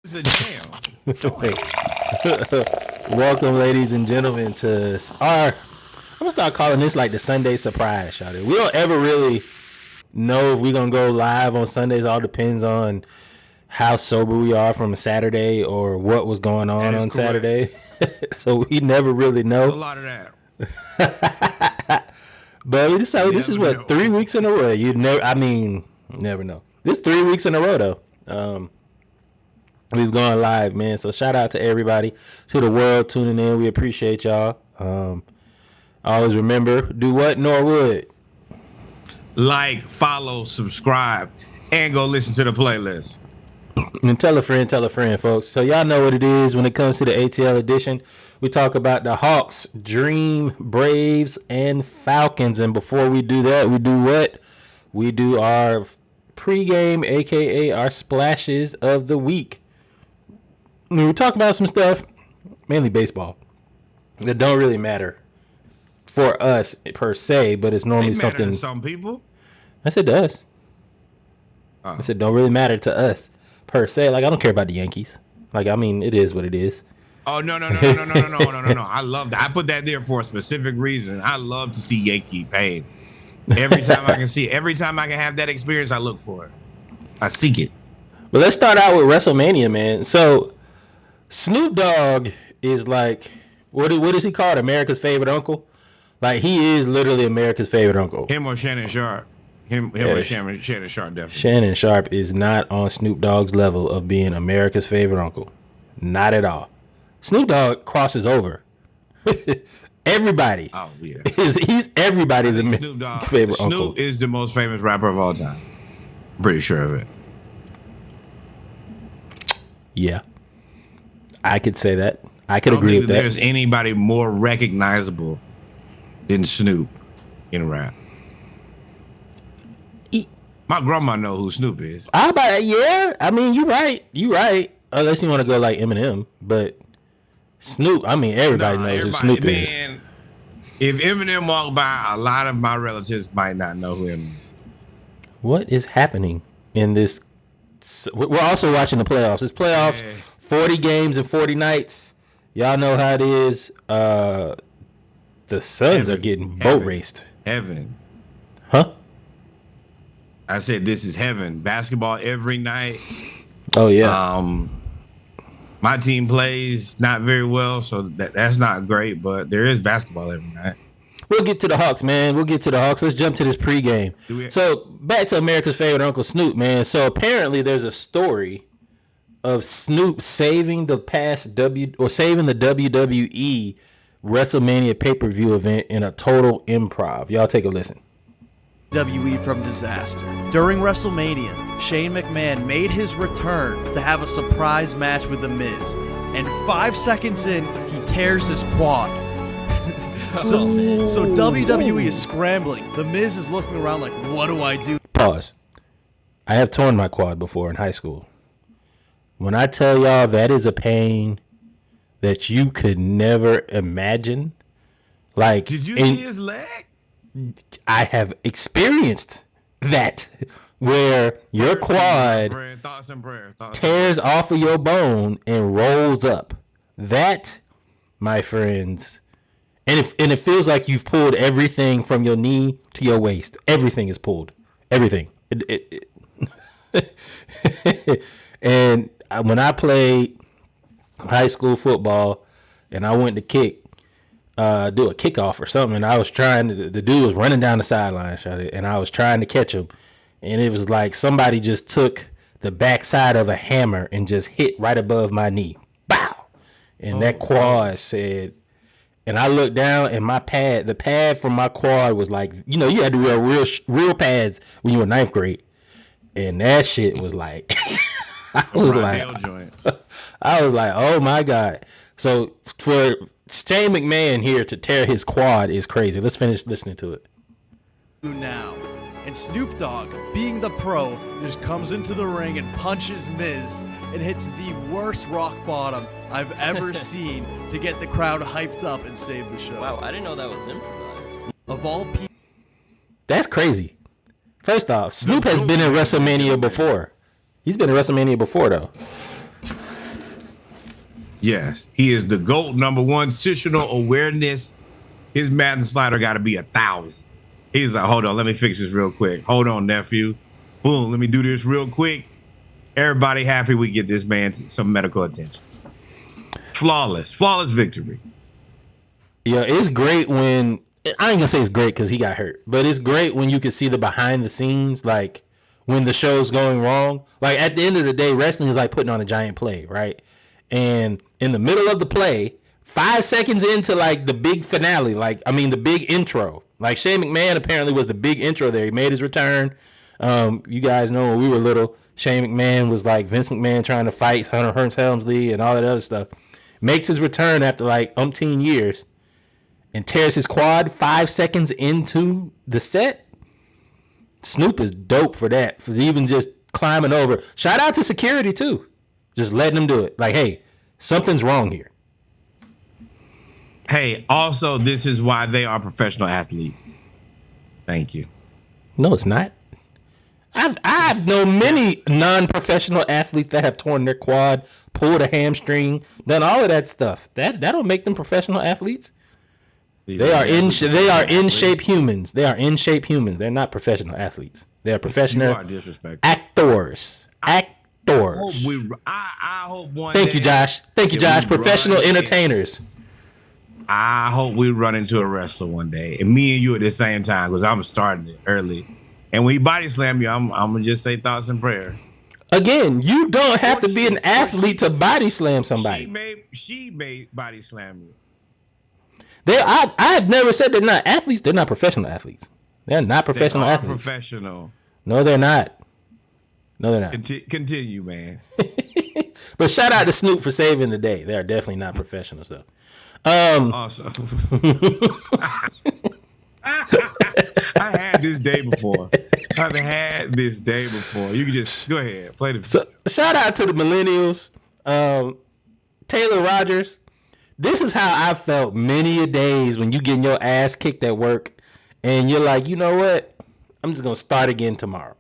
It's a jam. Welcome, ladies and gentlemen, to our. I'm gonna start calling this like the Sunday surprise, shawty. We don't ever really know if we're gonna go live on Sundays. All depends on how sober we are from a Saturday or what was going on Saturday. So we never really know. A lot of that. But we decided this is what 3 weeks in a row. You never. I mean, never know. This 3 weeks in a row though. We've gone live, man. So shout out to everybody, to the world tuning in. We appreciate y'all. Always remember, do what Norwood? Like, follow, subscribe, and go listen to the playlist. And tell a friend, folks. So y'all know what it is when it comes to the ATL edition. We talk about the Hawks, Dream, Braves, and Falcons. And before we do that, we do what? We do our pregame, a.k.a. our splashes of the week. We talk about some stuff, mainly baseball, that don't really matter for us per se, but it's normally something. To some people. I said to us. I said don't really matter to us per se. Like I don't care about the Yankees. Like I mean, it is what it is. Oh no. I love that. I put that there for a specific reason. I love to see Yankee pain. Every time I can see it, every time I can have that experience, I look for it. I seek it. But let's start out with WrestleMania, man. So Snoop Dogg is like, what is he called? America's favorite uncle? Like he is literally America's favorite uncle. Him or Shannon Sharp. Him or Shannon Sharp definitely. Shannon Sharp is not on Snoop Dogg's level of being America's favorite uncle. Not at all. Snoop Dogg crosses over. Everybody. Oh yeah. He's everybody's favorite uncle. Snoop is the most famous rapper of all time. I'm pretty sure of it. Yeah. I could say that. I could agree with that. There's anybody more recognizable than Snoop in rap. My grandma know who Snoop is. Yeah. I mean, you're right. Unless you want to go like Eminem, but Snoop. I mean, everybody knows who Snoop is. If Eminem walked by, a lot of my relatives might not know who Eminem is. What is happening in this? We're also watching the playoffs. It's playoffs. Yeah. 40 games and 40 nights. Y'all know how it is. The Suns are getting boat raced. Heaven. Huh? I said this is heaven. Basketball every night. Oh, yeah. My team plays not very well, so that's not great, but there is basketball every night. We'll get to the Hawks, man. Let's jump to this pregame. So, back to America's favorite Uncle Snoop, man. So, apparently there's a story of Snoop saving the WWE WrestleMania pay-per-view event in a total improv. Y'all take a listen. WWE from disaster. During WrestleMania, Shane McMahon made his return to have a surprise match with The Miz. And 5 seconds in, he tears his quad. So WWE is scrambling. The Miz is looking around like, what do I do? Pause. I have torn my quad before in high school. When I tell y'all that is a pain that you could never imagine, like, did you see his leg? I have experienced that where your quad tears off of your bone and rolls up. That, my friends, and it feels like you've pulled everything from your knee to your waist. Everything is pulled. Everything. And when I played high school football and I went to do a kickoff or something, and I was the dude was running down the sideline, and I was trying to catch him, and it was like somebody just took the backside of a hammer and just hit right above my knee. Bow! And that quad said, and I looked down, and the pad from my quad was like, you had to wear real pads when you were 9th grade. And that shit was like, I was like, oh my God. So for Shane McMahon here to tear his quad is crazy. Let's finish listening to it. Now, and Snoop Dogg, being the pro, just comes into the ring and punches Miz and hits the worst rock bottom I've ever seen to get the crowd hyped up and save the show. Wow, I didn't know that was improvised. Of all people. That's crazy. First off, Snoop has been in WrestleMania before. He's been in WrestleMania before, though. Yes, he is the GOAT, number one. Situational awareness. His Madden slider got to be 1,000. He's like, hold on, let me fix this real quick. Hold on, nephew. Boom, let me do this real quick. Everybody happy we get this man some medical attention. Flawless victory. Yeah, it's great when I ain't gonna say it's great because he got hurt, but it's great when you can see the behind the scenes, like when the show's going wrong. Like at the end of the day, wrestling is like putting on a giant play, right? And in the middle of the play, 5 seconds into like the big finale, the big intro, like Shane McMahon apparently was the big intro there. He made his return. You guys know when we were little, Shane McMahon was like Vince McMahon trying to fight Hunter Hearst Helmsley and all that other stuff. Makes his return after like umpteen years and tears his quad 5 seconds into the set. Snoop is dope for that, for even just climbing over. Shout out to security too, just letting him do it. Like, hey, something's wrong here. Hey, also, this is why they are professional athletes. Thank you. No, it's not. I've known many non-professional athletes that have torn their quad, pulled a hamstring, done all of that stuff. That don't make them professional athletes. They are in shape humans. They are in shape humans. They're not professional athletes. They are professional actors. I hope one Thank you, Josh. Thank you, Josh. Professional entertainers. I hope we run into a wrestler one day, and me and you at the same time, because I'm starting it early. And when he body slam you, I'm gonna just say thoughts and prayers. Again, you don't have to be an athlete to body slam somebody. She may body slam you. I've never said they're not athletes. They're not professional athletes. They're not professional athletes. Professional. No, they're not. No, they're not. Continue, man. But shout out to Snoop for saving the day. They are definitely not professionals, though. Also, I had this day before. I've had this day before. You can just go ahead, play the. So, shout out to the millennials. Taylor Rogers. This is how I felt many a days when you getting your ass kicked at work, and you're like, you know what? I'm just gonna start again tomorrow.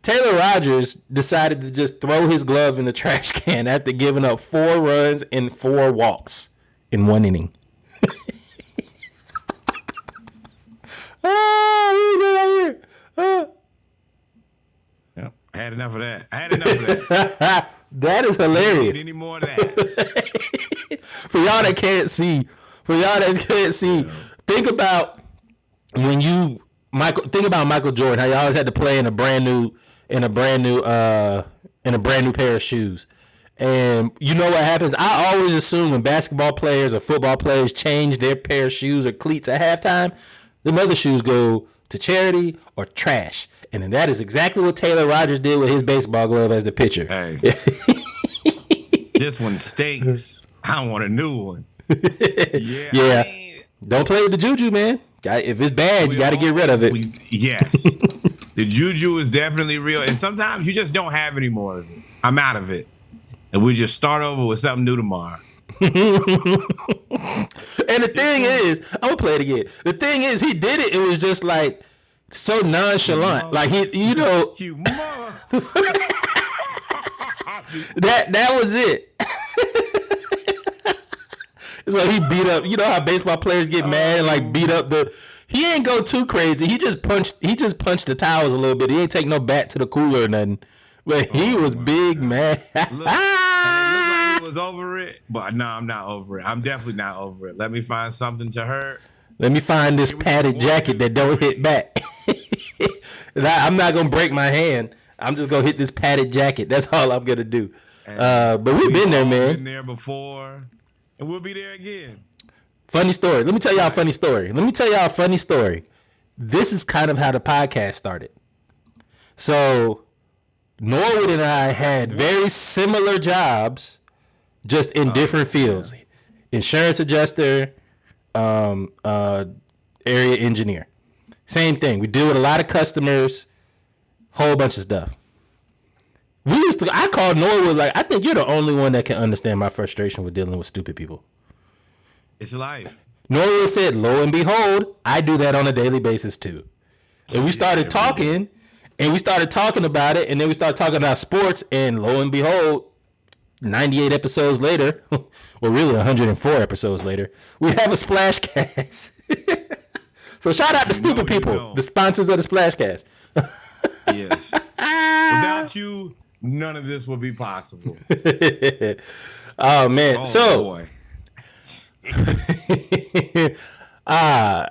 Taylor Rogers decided to just throw his glove in the trash can after giving up 4 runs and 4 walks in 1 inning. Yeah, I had enough of that. That is hilarious. Don't need any more of that. For y'all that can't see, think about Michael Jordan, how you always had to play in a brand new pair of shoes. And you know what happens? I always assume when basketball players or football players change their pair of shoes or cleats at halftime, the other shoes go to charity or trash. And then that is exactly what Taylor Rogers did with his baseball glove as the pitcher. Hey, this one stinks. I don't want a new one. Yeah. Don't play with the juju, man. If it's bad, you got to get rid of it. Yes. The juju is definitely real. And sometimes you just don't have any more of it. I'm out of it. And we just start over with something new tomorrow. And the thing is, I'm going to play it again. The thing is, he did it. It was just like so nonchalant. Like that was it. So he beat up. You know how baseball players get mad and like beat up He ain't go too crazy. He just punched the towels a little bit. He ain't take no bat to the cooler or nothing. But he was big, man. Look, and it looked like he was over it, but no, I'm not over it. I'm definitely not over it. Let me find something to hurt. Let me find this padded jacket that don't hit back. I'm not gonna break my hand. I'm just gonna hit this padded jacket. That's all I'm gonna do. But we've been there, man. Been there before, and we'll be there again. Funny story. Let me tell y'all a funny story. This is kind of how the podcast started. So Norwood and I had very similar jobs, just in different fields. Yeah. Insurance adjuster, area engineer. Same thing. We deal with a lot of customers, whole bunch of stuff. I called Norwood like, I think you're the only one that can understand my frustration with dealing with stupid people. It's life. Norwood said, lo and behold, I do that on a daily basis too. And we started talking. And we started talking about it, and then we started talking about sports, and lo and behold, 98 episodes later, well, really 104 episodes later, we have a Splashcast. So shout out to stupid people, the sponsors of the Splashcast. Yes. Without you, none of this would be possible. Oh man. Boy. I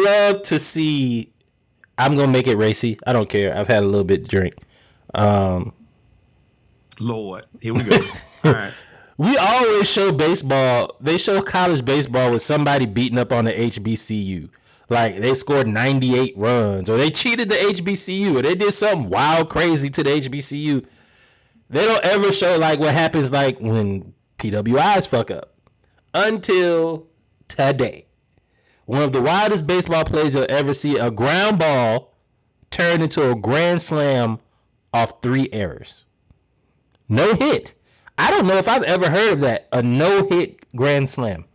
love to see. I'm gonna make it racy. I don't care. I've had a little bit to drink. Lord, here we go. All right. We always show baseball. They show college baseball with somebody beating up on the HBCU. Like they scored 98 runs, or they cheated the HBCU, or they did something wild, crazy to the HBCU. They don't ever show like what happens like when PWIs fuck up. Until today, one of the wildest baseball plays you'll ever see: a ground ball turned into a grand slam off 3 errors. No hit. I don't know if I've ever heard of that. A no-hit grand slam.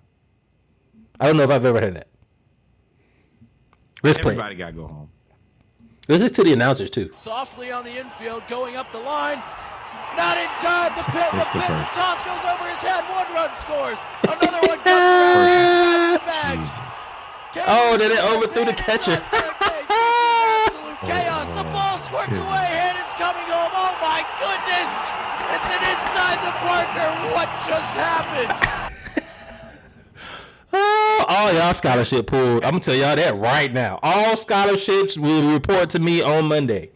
I don't know if I've ever heard of that. Let's play. Everybody got to go home. This is to the announcers, too. Softly on the infield, going up the line. Not in time. The toss goes over his head. 1 run scores. Another one comes around the bags. Oh, then it overthrew the catcher. Absolute chaos. The ball squirts away. And it's coming home. Oh, my goodness. It's an inside the Parker. What just happened? All y'all scholarship pulled. I'm going to tell y'all that right now. All scholarships will report to me on Monday.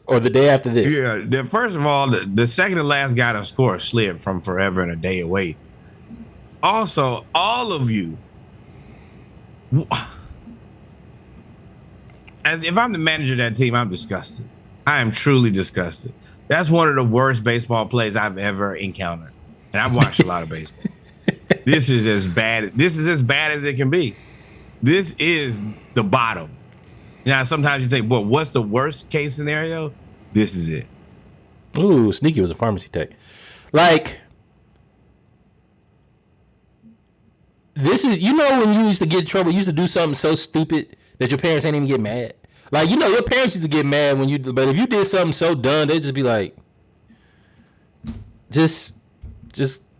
Or the day after this. Yeah, first of all, the second to last guy to score slid from forever and a day away. Also, all of you, as if I'm the manager of that team, I'm disgusted. I am truly disgusted. That's one of the worst baseball plays I've ever encountered. And I've watched a lot of baseball. This is as bad. This is as bad as it can be. This is the bottom. Now, sometimes you think, well, what's the worst case scenario? This is it. Ooh, Sneaky was a pharmacy tech. Like, this is, you know, when you used to get in trouble, you used to do something so stupid that your parents ain't even get mad. Like, you know, your parents used to get mad when you, but if you did something so dumb, they'd just be like, just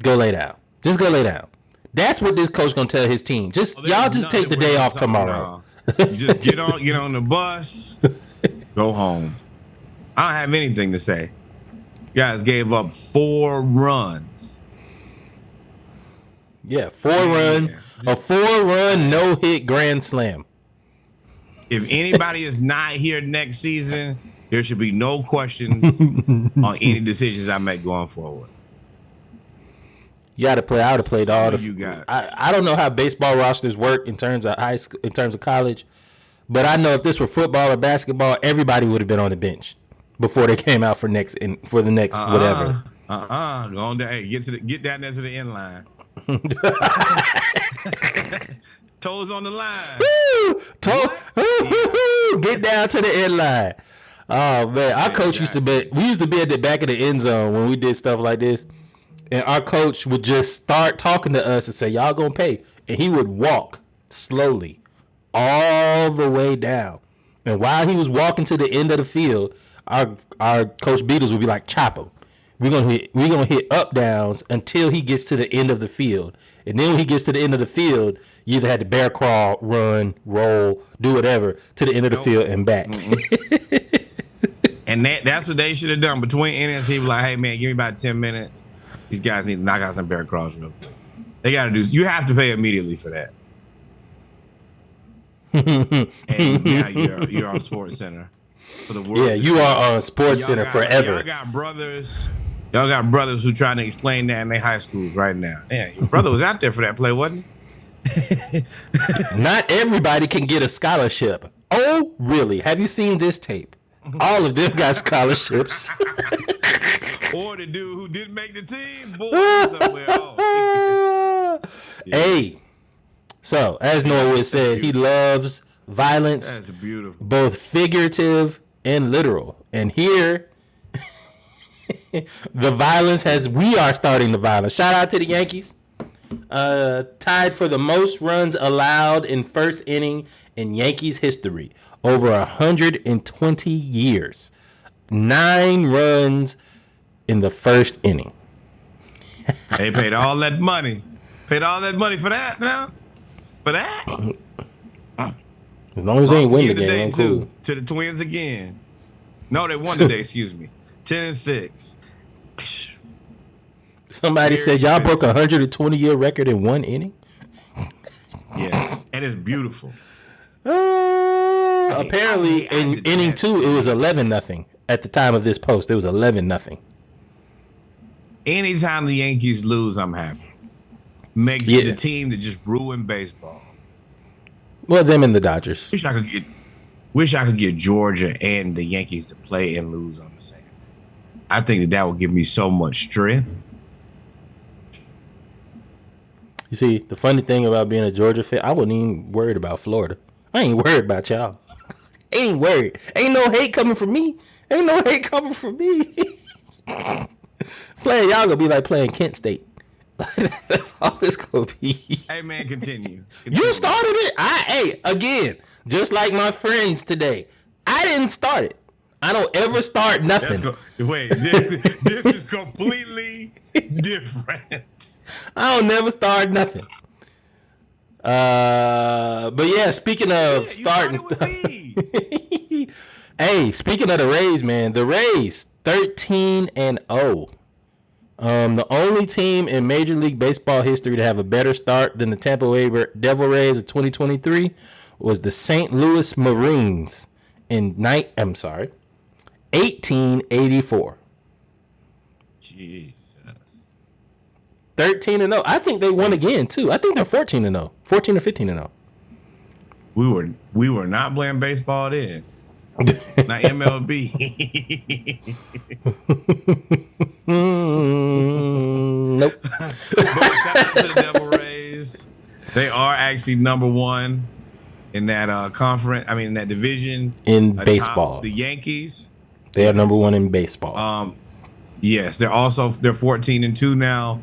go lay down. Just go lay down. That's what this coach gonna tell his team. Y'all just take the day off tomorrow. Just get on the bus, go home. I don't have anything to say. Guys gave up 4 runs. Yeah, 4-run, a 4-run no-hit grand slam. If anybody is not here next season, there should be no questions on any decisions I make going forward. You got to play. I would have played all the. You guys. I don't know how baseball rosters work in terms of high school, in terms of college, but I know if this were football or basketball, everybody would have been on the bench before they came out for the next whatever. Go on down. Hey, get down there to the end line. Toes on the line. Get down to the end line. Oh man, our coach used to be. We used to be at the back of the end zone when we did stuff like this. And our coach would just start talking to us and say, y'all gonna pay. And he would walk slowly all the way down. And while he was walking to the end of the field, our Coach Beatles would be like, chop him. We're gonna hit up downs until he gets to the end of the field. And then when he gets to the end of the field, you either had to bear crawl, run, roll, do whatever to the end of the field and back. And that's what they should have done. Between innings, he was like, hey man, give me about 10 minutes. These guys need to knock out some bear crawls real quick. They got to do. You have to pay immediately for that. And now you're on Sports Center for the world. Yeah, you are on Sports Center forever. Y'all got brothers who trying to explain that in their high schools right now. Yeah, your brother was out there for that play, wasn't he? Not everybody can get a scholarship. Oh, really? Have you seen this tape? All of them got scholarships. Or the dude who didn't make the team, boy, somewhere. Oh. Yeah. Hey, so as Norwood said, he loves violence. That's beautiful. Both figurative and literal. And here, the violence we are starting the violence. Shout out to the Yankees. Tied for the most runs allowed in first inning in Yankees history. Over 120 years. 9 runs in the first inning. They paid all that money. Paid all that money for that now? For that? As long as they ain't win the game, I'm cool. To the Twins again. No, they won today, excuse me. 10-6. Somebody said y'all broke a 120-year record in one inning? Yeah, and it's beautiful. Apparently, in inning 2, it was 11-0. At the time of this post, it was 11-0. Anytime the Yankees lose, I'm happy. Makes it the team that just ruined baseball. Well, them and the Dodgers. Wish I could get Georgia and the Yankees to play and lose on the same. I think that would give me so much strength. You see, the funny thing about being a Georgia fan, I wasn't even worried about Florida. I ain't worried about y'all. Ain't worried. Ain't no hate coming from me. Ain't no hate coming from me. Playing y'all gonna be like playing Kent State. That's all it's gonna be. Hey man, continue. You started it. Again, just like my friends today. I didn't start it. I don't ever start nothing. This is completely different. I don't never start nothing. But yeah, speaking of starting stuff. Hey, speaking of the Rays, man, the Rays 13-0. The only team in Major League Baseball history to have a better start than the Tampa Bay Devil Rays of 2023 was the St. Louis Maroons in 1884. Jesus. 13-0. I think they won again too. I think they're 14-0, 14 or 15-0. We were not playing baseball then. Not MLB. Nope. But shout out to the Devil Rays. They are actually number one in that conference. I mean, in that division in baseball. The Yankees. They are number one in baseball. Yes, they're 14-2 now.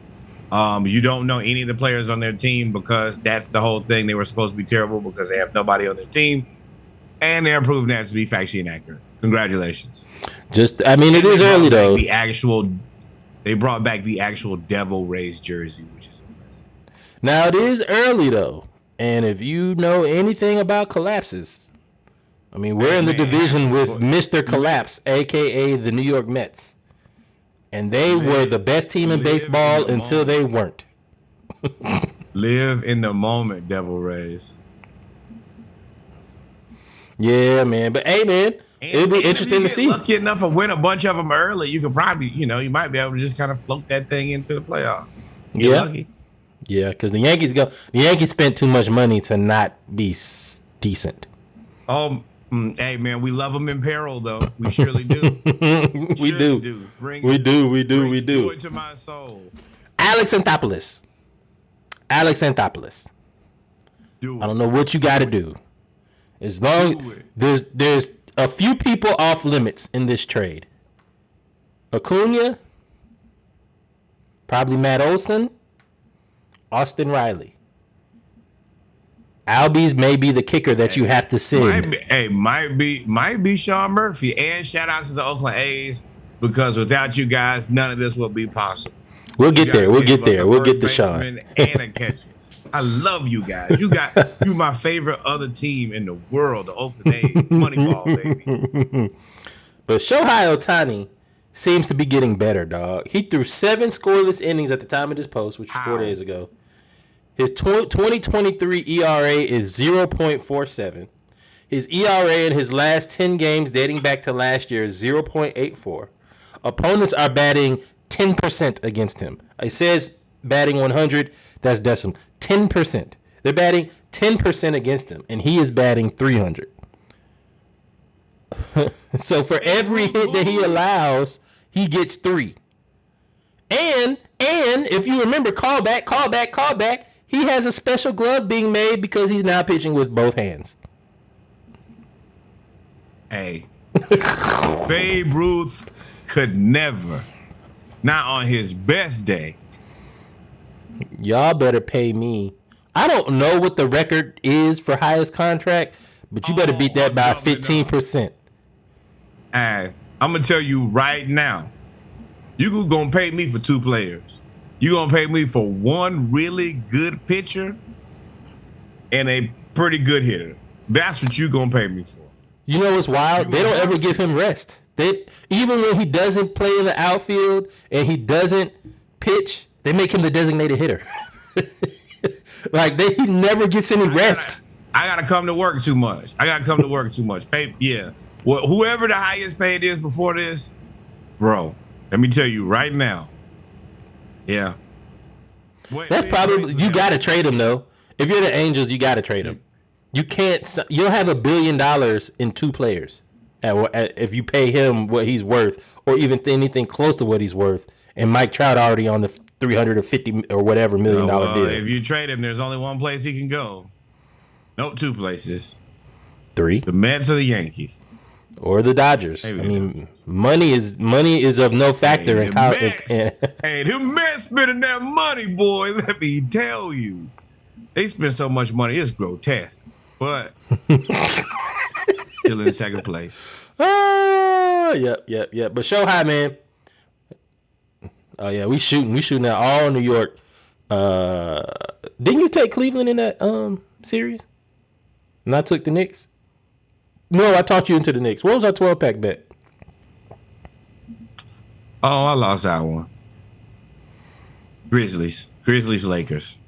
You don't know any of the players on their team because that's the whole thing. They were supposed to be terrible because they have nobody on their team. And they're proving that to be factually inaccurate. Congratulations. It is early though. They brought back the actual Devil Rays jersey, which is impressive. Now it is early though, and if you know anything about collapses, we're in the division with Mr. Collapse, aka the New York Mets, and they were the best team in baseball until they weren't. Live in the moment, Devil Rays. Yeah, man. But hey, man, it'll be interesting to see. Lucky enough to win a bunch of them early, you could probably, you might be able to just kind of float that thing into the playoffs. Lucky. Yeah, because the Yankees spent too much money to not be decent. Hey man, we love them in peril though. We surely do. We do. We do. Joy to my soul. Alex Anthopoulos. I don't know what you got to do. As long there's a few people off limits in this trade. Acuna, probably Matt Olson, Austin Riley. Albies may be the kicker that you have to send. Might be Sean Murphy. And shout out to the Oakland A's because without you guys, none of this will be possible. We'll get there. We'll get the Sean and a catcher. I love you guys. You my favorite other team in the world, the Oakland A's. Moneyball, baby. But Shohei Ohtani seems to be getting better, dog. He threw 7 scoreless innings at the time of this post, which was 4 days ago. His 2023 ERA is 0.47. His ERA in his last 10 games dating back to last year is 0.84. Opponents are batting 10% against him. It says batting 100. That's decimal. 10%. They're batting 10% against him, and he is batting 300. So for every hit that he allows, he gets 3. And if you remember, call back, he has a special glove being made because he's now pitching with both hands. Hey, Babe Ruth could never, not on his best day. Y'all better pay me. I don't know what the record is for highest contract, but you better beat that by 15%. I'm going to tell you right now, You gonna pay me for 2 players. You gonna pay me for one really good pitcher and a pretty good hitter. That's what you gonna pay me for. You know what's wild? They don't ever give him rest. Even when he doesn't play in the outfield and he doesn't pitch, they make him the designated hitter. Like he never gets any rest. I gotta come to work too much. Pay, yeah. Well, whoever the highest paid is before this, bro. Let me tell you right now. Yeah. That's probably you got to trade him though. If you're the Angels, you got to trade him. You can't. You'll have $1 billion in 2 players if you pay him what he's worth, or even anything close to what he's worth. And Mike Trout already on the $350 or whatever $1 million deal. If you trade him, there's only one place he can go. Nope, 2 places. 3. The Mets or the Yankees. Or the Dodgers. I mean, money is of no factor in college. Hey, the Mets spending that money, boy. Let me tell you, they spend so much money, it's grotesque. But still in second place. Oh, yep. But show high, man. Oh yeah, we shooting at all New York. Didn't you take Cleveland in that series? And I took the Knicks. No, I talked you into the Knicks. What was our 12-pack bet? Oh, I lost that one. Grizzlies, Lakers.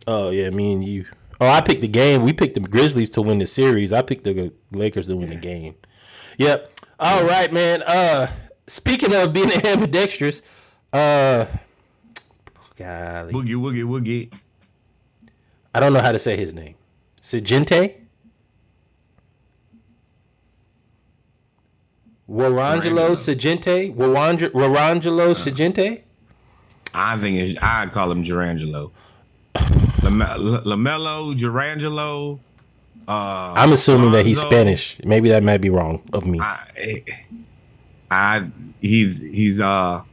Oh yeah, me and you. Oh, I picked the game. We picked the Grizzlies to win the series. I picked the Lakers to win the game. Yep. All right, man. Speaking of being ambidextrous, golly. Woogie. I don't know how to say his name. Sagente? Warangelo Sagente? Warangelo Sagente? I call him Gerangelo. LaMelo, Gerangelo. I'm assuming that he's Spanish. Maybe that might be wrong of me. He's the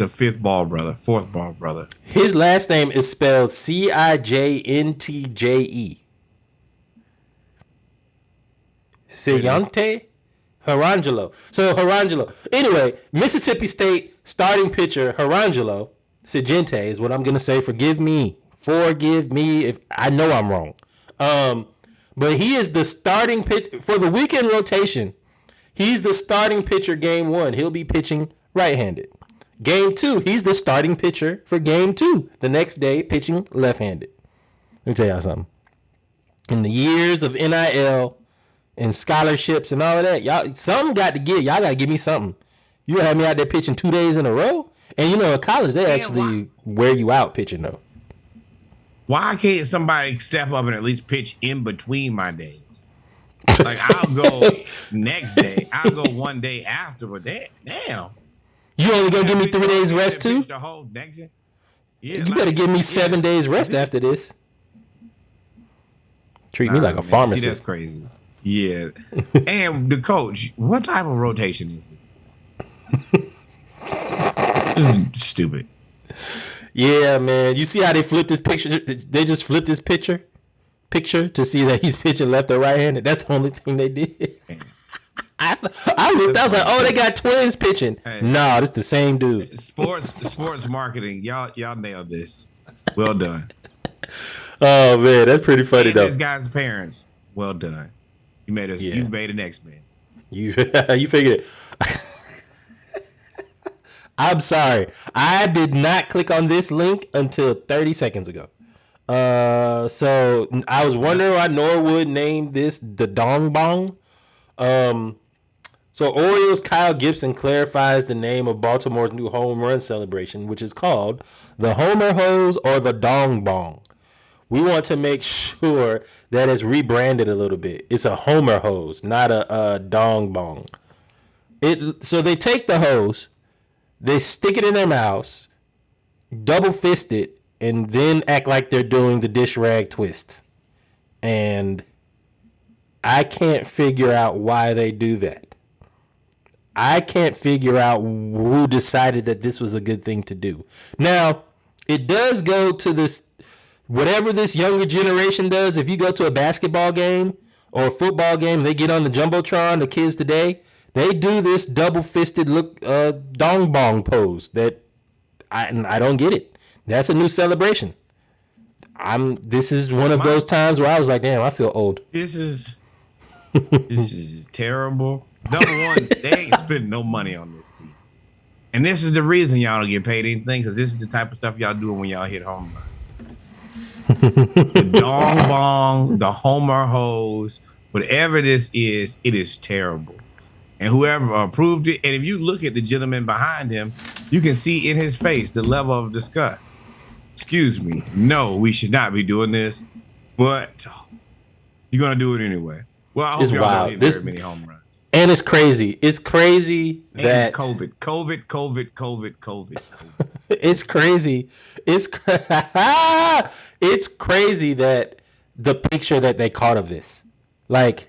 fourth ball brother. His last name is spelledCijntje. Sayante Harangelo. So Harangelo. Anyway, Mississippi State starting pitcher Harangelo Sagente is what I'm gonna say. Forgive me if I know I'm wrong. But he is the starting pitch for the weekend rotation. He's the starting pitcher game 1. He'll be pitching right-handed. Game 2, he's the starting pitcher for game 2. The next day, pitching left-handed. Let me tell y'all something. In the years of NIL and scholarships and all of that, y'all something got to give. Y'all got to give me something. You have me out there pitching 2 days in a row? And you know, in college, they actually wear you out pitching, though. Why can't somebody step up and at least pitch in between my days? Like, I'll go next day. I'll go one day after, but damn. You only gonna give me 3 days rest too? The whole next day? Yeah, you better give me 7 days rest after this. Treat me like a pharmacist. See, that's crazy. Yeah. And the coach, what type of rotation is this? This is stupid. Yeah, man. You see how they flipped this picture? They just flipped this picture to see that he's pitching left or right-handed. That's the only thing they did. I looked. I was like, oh, they got twins pitching. Hey, no, it's the same dude. Sports marketing. Y'all nailed this. Well done. Oh man, that's pretty funny though. This guy's parents. Well done. You made us. Yeah. You made an X-Men. You figured it. I'm sorry. I did not click on this link until 30 seconds ago. So I was wondering why Norwood named this the Dong Bong. So Orioles' Kyle Gibson clarifies the name of Baltimore's new home run celebration, which is called the Homer Hose or the Dong Bong. We want to make sure that it's rebranded a little bit. It's a Homer Hose, not a Dong Bong. So they take the hose, they stick it in their mouths, double fist it, and then act like they're doing the dish rag twist. And I can't figure out why they do that. I can't figure out who decided that this was a good thing to do. Now, it does go to this, whatever this younger generation does. If you go to a basketball game or a football game, they get on the Jumbotron, the kids today, They do this double-fisted look dong bong pose that I don't get it. That's a new celebration. This is one of those times where I was like, damn, I feel old. This is terrible. Number one, they ain't spending no money on this team. And this is the reason y'all don't get paid anything, because this is the type of stuff y'all doing when y'all hit home run. The dong bong, the homer hose, whatever this is, it is terrible. And whoever approved it, and if you look at the gentleman behind him, you can see in his face the level of disgust. Excuse me, no, we should not be doing this, but you're gonna do it anyway. Well, I hope y'all don't hit very many home runs. And it's crazy. It's crazy that COVID. It's crazy. It's crazy that the picture that they caught of this, like.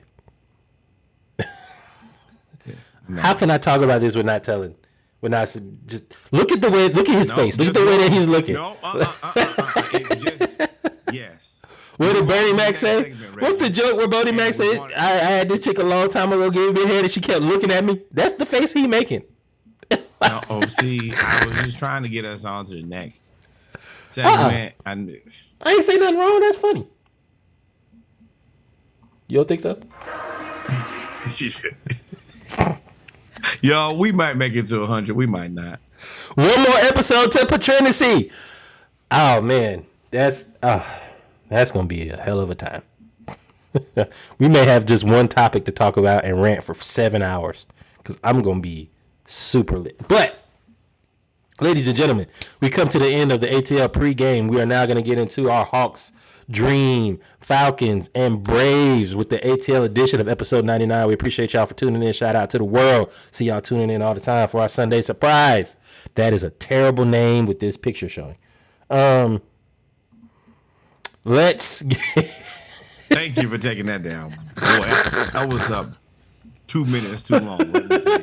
No. How can I talk about this without telling? Just look at his face. Look at the way that he's looking. Yes. What did Bernie Mac say? What's the joke where Bernie Mac said, I had this chick a long time ago, gave me a head, and she kept looking at me? That's the face he making. See, I was just trying to get us on to the next segment. I ain't say nothing wrong. That's funny. You don't think so? Yo, we might make it to 100. We might not. One more episode to Paternity. Oh man, that's gonna be a hell of a time. We may have just one topic to talk about and rant for 7 hours because I'm gonna be super lit. But, ladies and gentlemen, we come to the end of the ATL pregame. We are now gonna get into our Hawks, Dream, Falcons, and Braves with the ATL edition of episode 99. We appreciate y'all for tuning in. Shout out to the world. See y'all tuning in all the time for our Sunday surprise. That is a terrible name with this picture showing. Let's get... Thank you for taking that down. Boy, that was up 2 minutes too long. Let me tell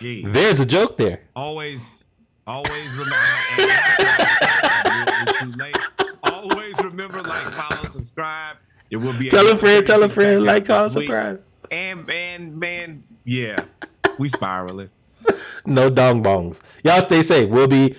you. There's a joke there. Always remember. It's too late. Always remember, like, follow, subscribe. It will be. Tell a friend, like, follow, subscribe. And man, yeah, we spiraling. No dong bongs. Y'all stay safe. We'll be